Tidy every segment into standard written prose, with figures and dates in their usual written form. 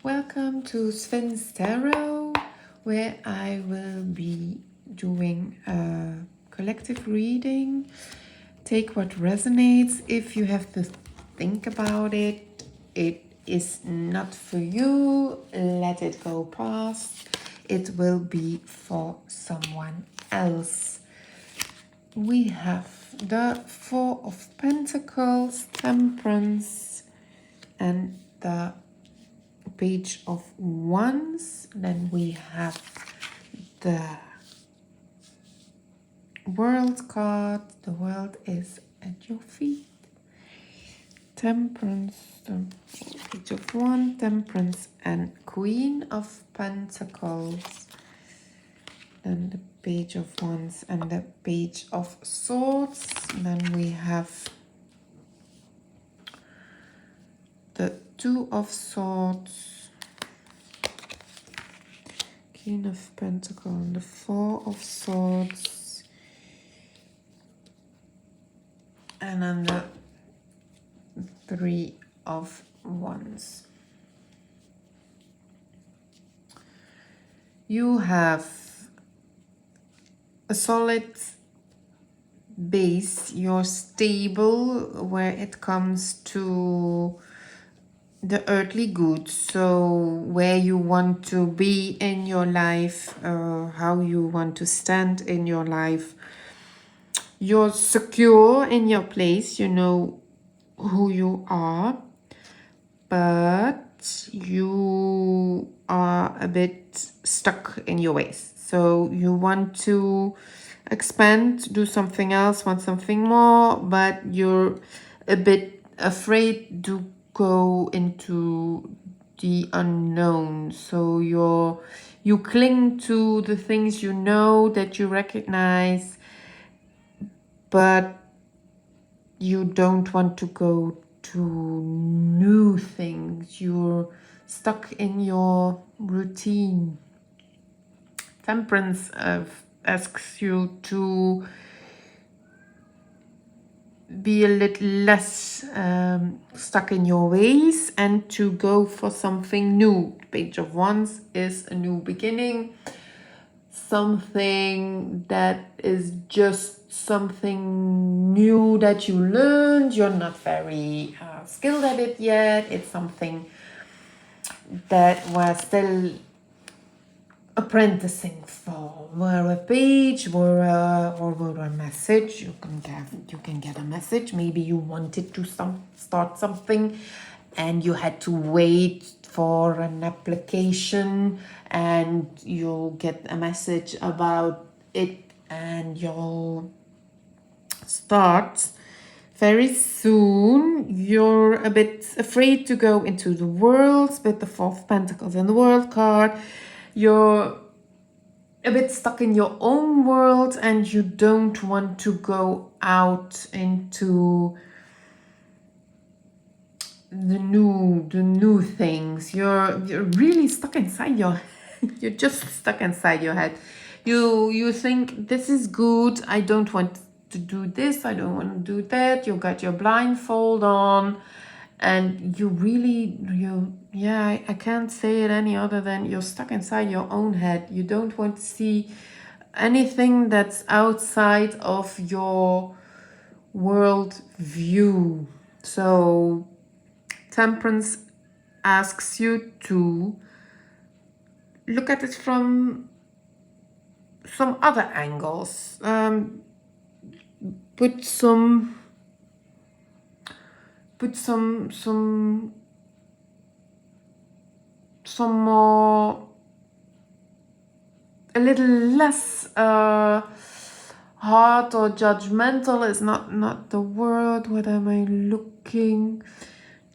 Welcome to Svin's Tarot, where I will be doing a collective reading. Take what resonates. If you have to think about it, it is not for you. Let it go past. It will be for someone else. We have the Four of Pentacles, Temperance, and the Page of Wands. Then we have the World card. The world is at your feet. Temperance, the Page of Wands, Temperance, and Queen of Pentacles. Then the Page of Wands and the Page of Swords. Then we have the Two of Swords, Queen of Pentacles, and the Four of Swords, and then the Three of Wands. You have a solid base. You're stable where it comes to the earthly goods, so where you want to be in your life, how you want to stand in your life. You're secure in your place, you know who you are, but you are a bit stuck in your ways. So you want to expand, do something else, want something more, but you're a bit afraid to go into the unknown. So you cling to the things you know, that you recognize, but you don't want to go to new things. You're stuck in your routine. Temperance asks you to be a little less stuck in your ways and to go for something new. Page of Wands is a new beginning, something that is just something new that you learned. You're not very skilled at it yet. It's something that we're still apprenticing for. Were a page, or a message. You can get a message. Maybe you wanted to start something, and you had to wait for an application, and you'll get a message about it, and you'll start very soon. You're a bit afraid to go into the world with the Four of Pentacles and the World card. You're a bit stuck in your own world, and you don't want to go out into the new things. You're really stuck inside your you're just stuck inside your head. You think, this is good, I don't want to do this, I don't want to do that. You got your blindfold on, and I can't say it any other than you're stuck inside your own head. You don't want to see anything that's outside of your world view. So Temperance asks you to look at it from some other angles. Put some more, a little less hard or judgmental is not the word. What am I looking?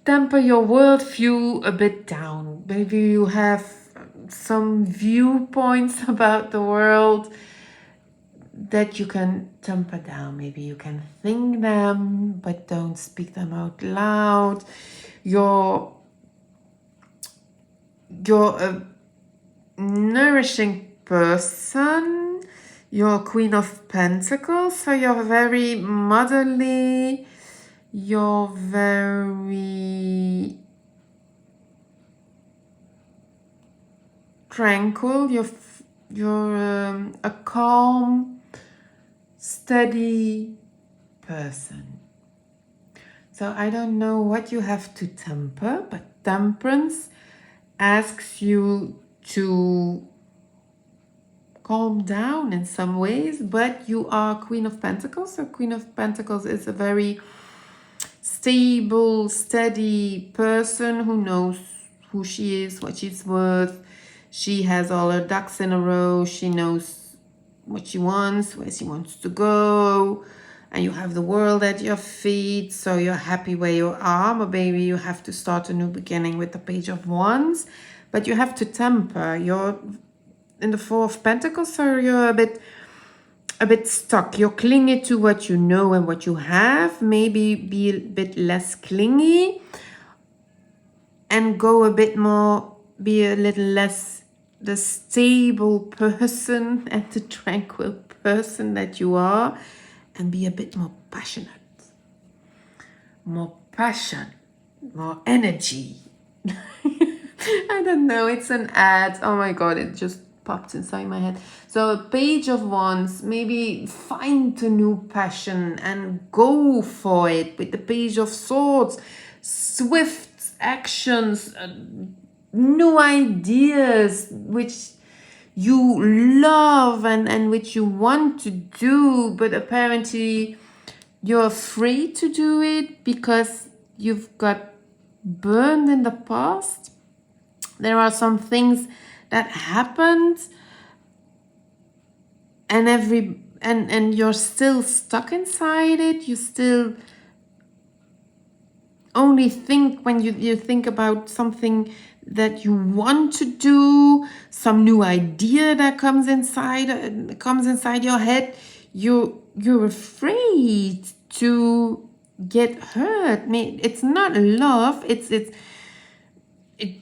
Temper your worldview a bit down. Maybe you have some viewpoints about the world that you can temper down. Maybe you can think them, but don't speak them out loud. You're a nourishing person. You're a Queen of Pentacles, so you're very motherly. You're very tranquil. You're a calm, steady person. So I don't know what you have to temper, but temperance asks you to calm down in some ways, but you are Queen of Pentacles. So Queen of Pentacles is a very stable, steady person who knows who she is, what she's worth. She has all her ducks in a row. She knows what she wants, where she wants to go. And you have the world at your feet, so you're happy where you are. But baby, you have to start a new beginning with the Page of Wands. But you have to temper. You're in the Four of Pentacles, so you're a bit stuck. You're clingy to what you know and what you have. Maybe be a bit less clingy and go a bit more, be a little less the stable person and the tranquil person that you are, and be a bit more passionate. More passion, more energy. I don't know, it's an ad. Oh my god, it just popped inside my head. So Page of Wands, maybe find a new passion and go for it. With the Page of Swords, swift actions, new ideas which you love and which you want to do, but apparently you're afraid to do it because you've got burned in the past. There are some things that happened and you're still stuck inside it. You still only think when you think about something that you want to do, some new idea that comes inside your head, you're afraid to get hurt. It's not love, it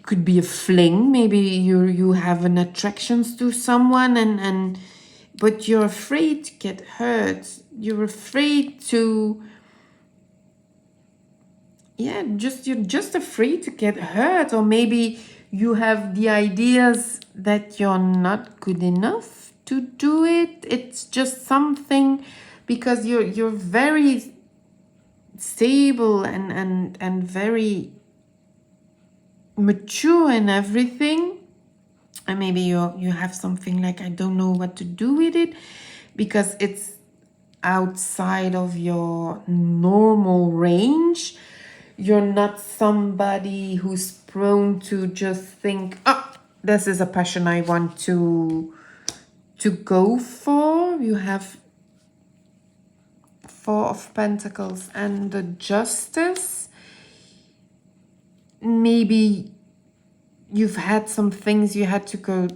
could be a fling. Maybe you have an attractions to someone and but you're afraid to get hurt. You're afraid to you're just afraid to get hurt, or maybe you have the ideas that you're not good enough to do it. It's just something because you're very stable and very mature in everything, and maybe you have something like, I don't know what to do with it because it's outside of your normal range. You're not somebody who's prone to just think, oh, this is a passion I want to go for. You have Four of Pentacles and the Justice. Maybe you've had some things you had to go.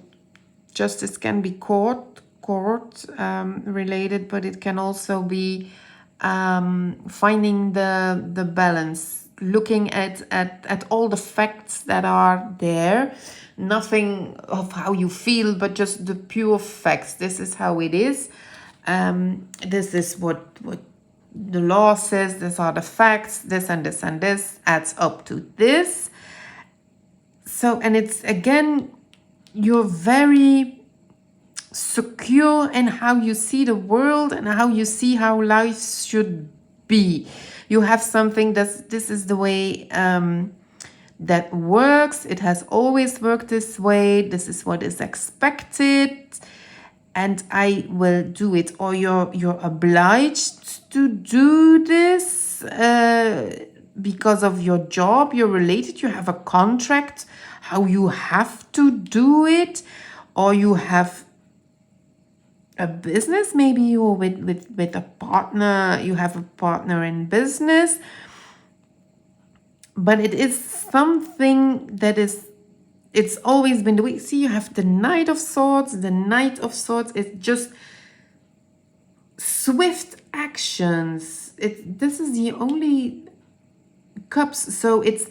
Justice can be court related, but it can also be finding the balance, looking at all the facts that are there, nothing of how you feel, but just the pure facts. This is how it is. This is what the law says. These are the facts. This and this and this adds up to this. So, and it's again, you're very secure in how you see the world and how you see how life should be. You have something that this is the way that works. It has always worked this way. This is what is expected, and I will do it. Or you're obliged to do this because of your job. You're related. You have a contract how you have to do it, or you have a business. Maybe you're with a partner. You have a partner in business, but it is something that is, it's always been the way. See, you have the Knight of Swords. The Knight of Swords is just swift actions. This is the only Cups. So it's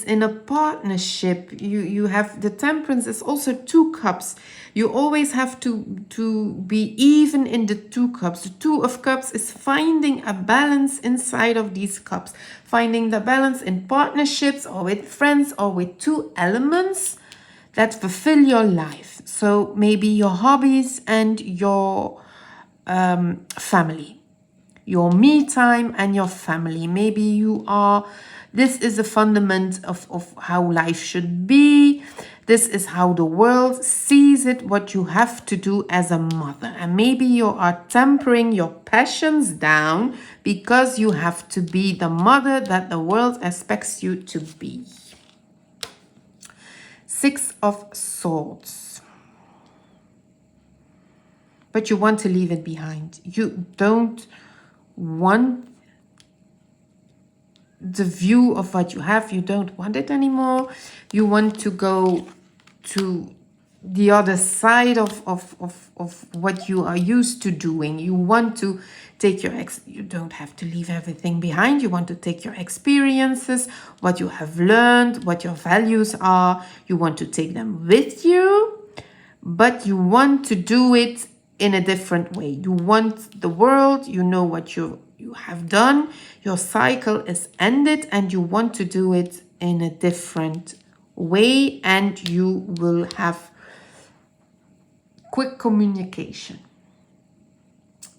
in a partnership. You have the Temperance is also 2 cups. You always have to be even in the 2 cups. The 2 of Cups is finding a balance inside of these cups, finding the balance in partnerships or with friends or with 2 elements that fulfill your life. So maybe your hobbies and your family, your me time and your family. Maybe you are, this is a fundament of how life should be. This is how the world sees it, what you have to do as a mother. And maybe you are tempering your passions down because you have to be the mother that the world expects you to be. Six of Swords. But you want to leave it behind. You don't want the view of what you have. You don't want it anymore. You want to go to the other side of what you are used to doing. You want to take your you don't have to leave everything behind. You want to take your experiences, what you have learned, what your values are. You want to take them with you, but you want to do it in a different way. You want the world, you know what you have done, your cycle is ended, and you want to do it in a different way, and you will have quick communication.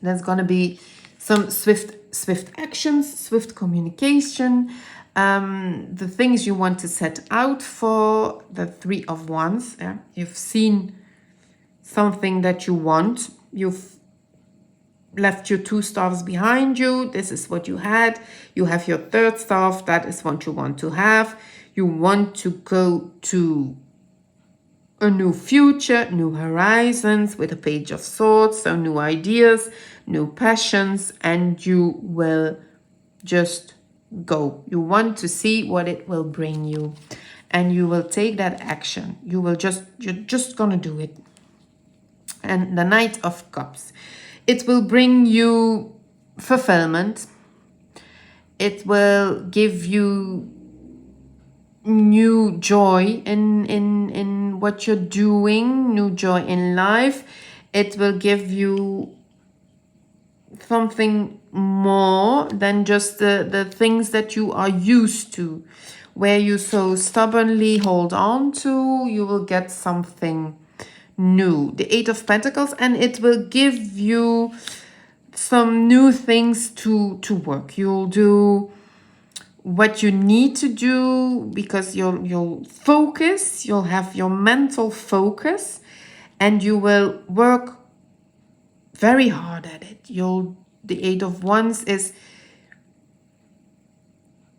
There's going to be some swift actions, swift communication, the things you want to set out for. The Three of Wands. Yeah? You've seen something that you want. You've left your two staffs behind you. This is what you had. You have your third staff. That is what you want to have. You want to go to a new future, new horizons with a Page of Swords. So new ideas, new passions, and you will just go. You want to see what it will bring you, and you will take that action. You're just gonna do it. And the Knight of Cups. It will bring you fulfillment. It will give you new joy in what you're doing, new joy in life. It will give you something more than just the things that you are used to. Where you so stubbornly hold on to, you will get something new. The Eight of Pentacles, and it will give you some new things to work. You'll do what you need to do because you'll focus, you'll have your mental focus, and you will work very hard at it. The Eight of Wands is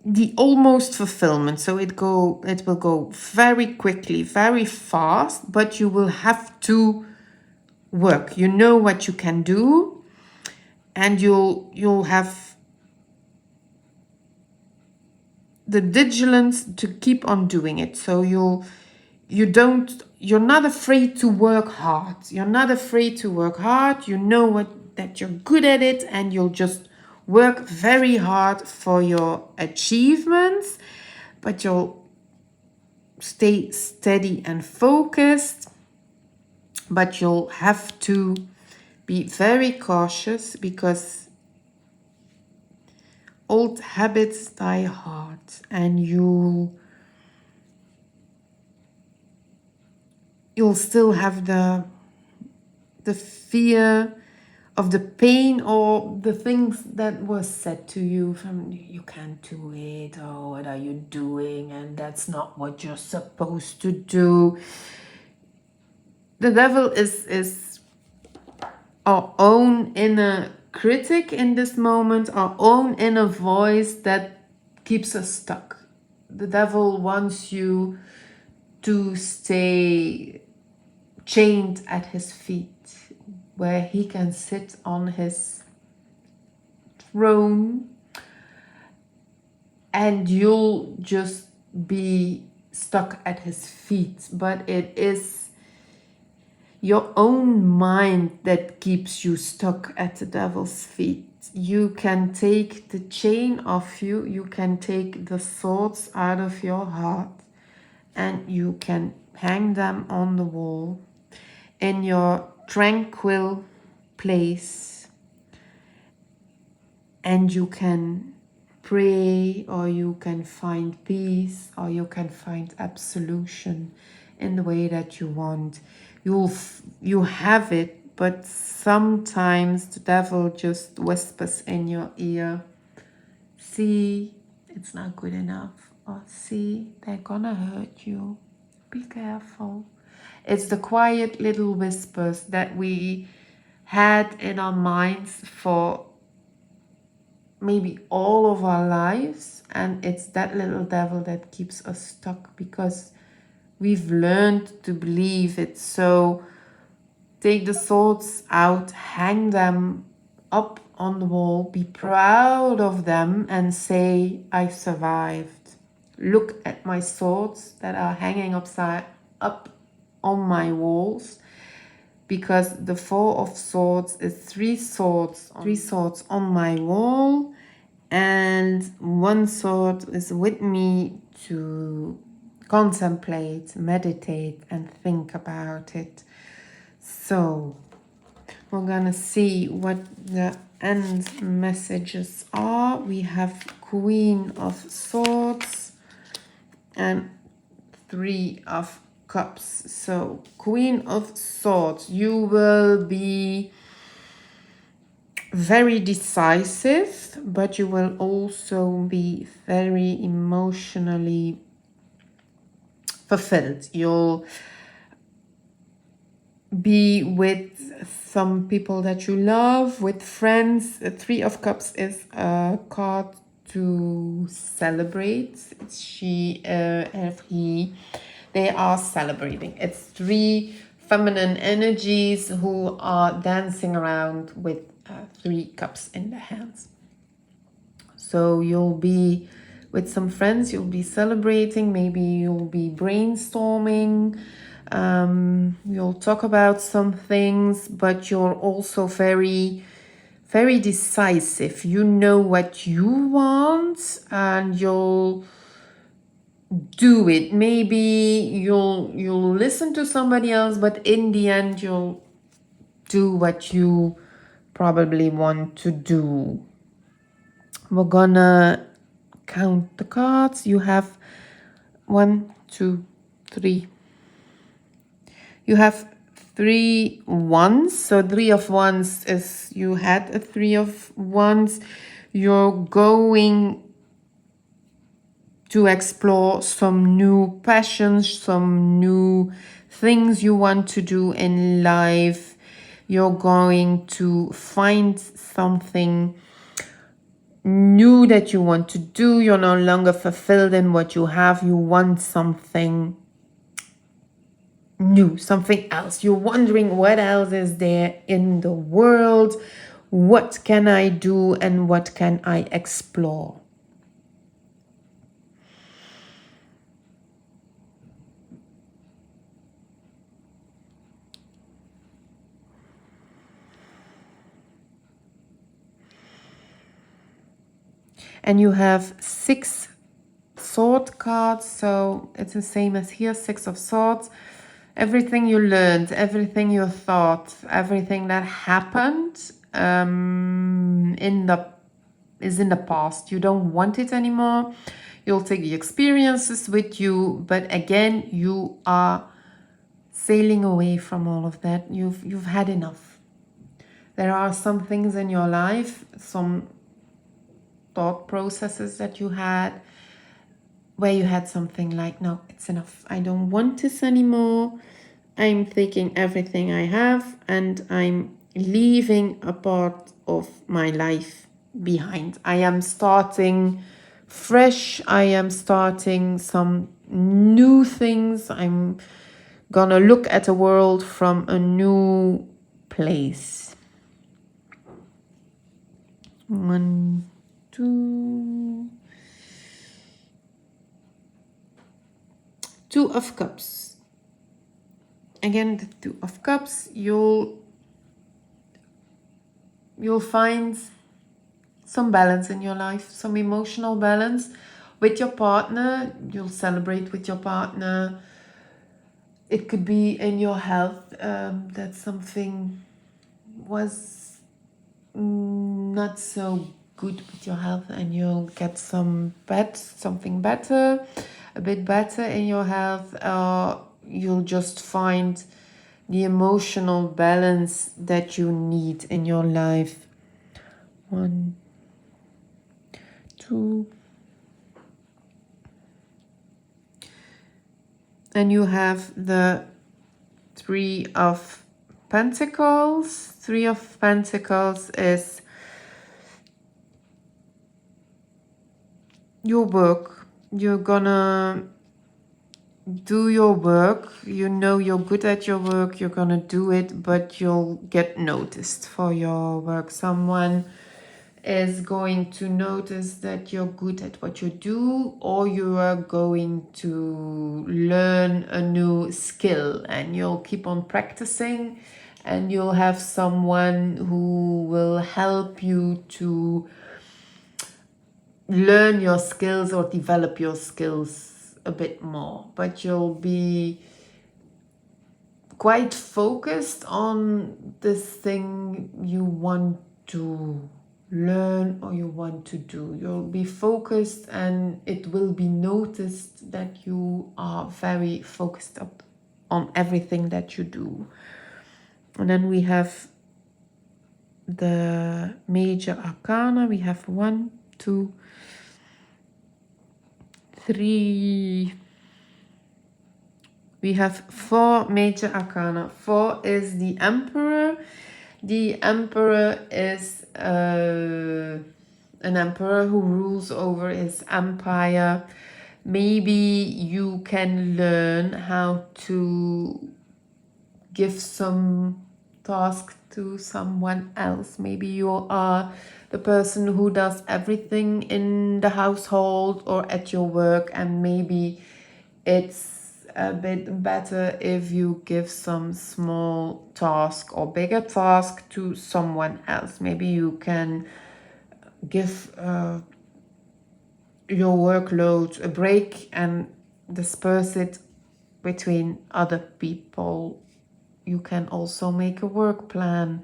the almost fulfillment, so it will go very quickly, very fast, but you will have to work. You know what you can do, and you'll have the vigilance to keep on doing it. So you're not afraid to work hard. You're not afraid to work hard. You know that you're good at it, and you'll just work very hard for your achievements, but you'll stay steady and focused. But you'll have to be very cautious because old habits die hard, and you'll still have the fear of the pain or the things that were said to you from you can't do it, or what are you doing, and that's not what you're supposed to do. The devil is our own inner critic in this moment, our own inner voice that keeps us stuck. The devil wants you to stay chained at his feet, where he can sit on his throne and you'll just be stuck at his feet. But it is your own mind that keeps you stuck at the devil's feet. You can take the chain off you, you can take the thoughts out of your heart, and you can hang them on the wall in your tranquil place, and you can pray, or you can find peace, or you can find absolution in the way that you want. You have it, but sometimes the devil just whispers in your ear, see, it's not good enough, or see, they're gonna hurt you, be careful. It's the quiet little whispers that we had in our minds for maybe all of our lives, and it's that little devil that keeps us stuck because we've learned to believe it. So take the thoughts out, hang them up on the wall, be proud of them and say, I survived. Look at my thoughts that are hanging up on my walls, because the Four of Swords is three swords on my wall, and one sword is with me to contemplate, meditate, and think about it. So we're gonna see what the end messages are. We have Queen of Swords and Three of Cups. So Queen of Swords, you will be very decisive, but you will also be very emotionally fulfilled. You'll be with some people that you love, with friends. Three of Cups is a card to celebrate. They are celebrating. It's three feminine energies who are dancing around with three cups in their hands. So you'll be with some friends, you'll be celebrating, maybe you'll be brainstorming, you'll talk about some things, but you're also very, very decisive. You know what you want and you'll do it. Maybe you'll listen to somebody else, but in the end you'll do what you probably want to do. We're gonna count the cards. You have 1, 2, 3. You have 3 wands. So 3 of wands is, you had a 3 of wands. You're going to explore some new passions, some new things you want to do in life. You're going to find something new that you want to do. You're no longer fulfilled in what you have. You want something new, something else. You're wondering what else is there in the world. What can I do and what can I explore? And you have 6 sword cards, so it's the same as here, 6 of swords. Everything you learned, everything you thought, everything that happened is in the past. You don't want it anymore. You'll take the experiences with you, but again, you are sailing away from all of that. You've had enough. There are some things in your life, some thought processes that you had, where you had something like, no, it's enough. I don't want this anymore. I'm taking everything I have and I'm leaving a part of my life behind. I am starting fresh. I am starting some new things. I'm gonna look at the world from a new place. 1, 2. 2 of Cups. Again, the 2 of Cups. You'll find some balance in your life, some emotional balance with your partner. You'll celebrate with your partner. It could be in your health, that something was not so good with your health and you'll get something better, a bit better in your health. you'll just find the emotional balance that you need in your life. 1, 2. And you have the 3 of Pentacles. 3 of Pentacles is your work. You're gonna do your work. You know you're good at your work. You're gonna do it, but you'll get noticed for your work. Someone is going to notice that you're good at what you do, or you are going to learn a new skill and you'll keep on practicing, and you'll have someone who will help you to learn your skills or develop your skills a bit more. But you'll be quite focused on this thing you want to learn or you want to do. You'll be focused, and it will be noticed that you are very focused up on everything that you do. And then we have the major arcana. We have 1, 2, 3. We have 4 major arcana. 4 is the Emperor. The Emperor is an emperor who rules over his empire. Maybe you can learn how to give some task to someone else. Maybe you are the person who does everything in the household or at your work, and maybe it's a bit better if you give some small task or bigger task to someone else. Maybe you can give your workload a break and disperse it between other people. You can also make a work plan.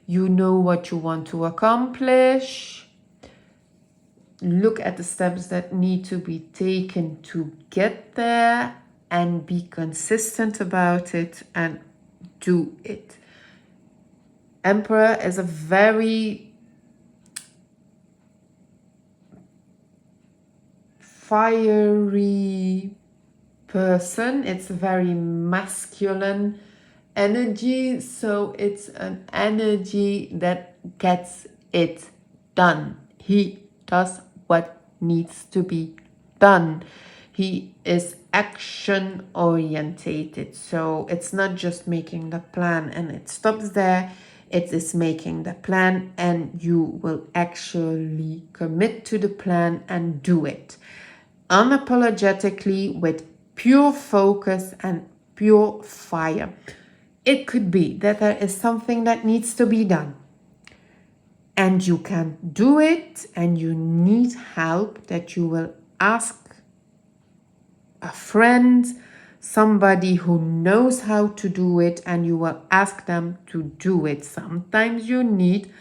You know what you want to accomplish. Look at the steps that need to be taken to get there, and be consistent about it and do it. Emperor is a very fiery person. It's a very masculine energy, so it's an energy that gets it done. He does what needs to be done. He is action orientated, so it's not just making the plan and it stops there. It is making the plan, and you will actually commit to the plan and do it unapologetically with pure focus and pure fire. It could be that there is something that needs to be done, and you can do it, and you need help, that you will ask a friend, somebody who knows how to do it, and you will ask them to do it. Sometimes you need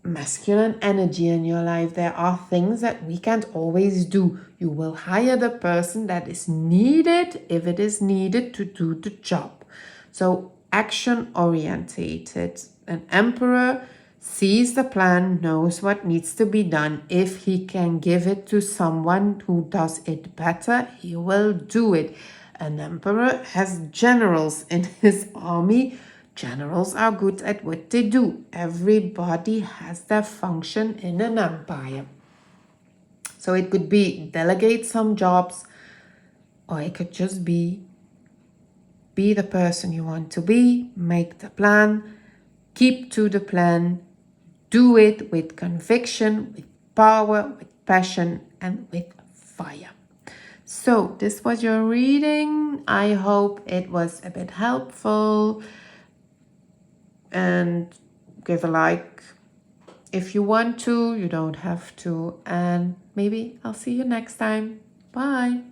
masculine energy in your life. There are things that we can't always do. You will hire the person that is needed, if it is needed, to do the job. So action orientated. An emperor sees the plan, knows what needs to be done. If he can give it to someone who does it better, he will do it. An emperor has generals in his army. Generals are good at what they do. Everybody has their function in an empire. So it could be delegate some jobs, or it could just be the person you want to be, make the plan, keep to the plan, do it with conviction, with power, with passion, and with fire. So this was your reading. I hope it was a bit helpful. And give a like if you want to. You don't have to. And maybe I'll see you next time. Bye.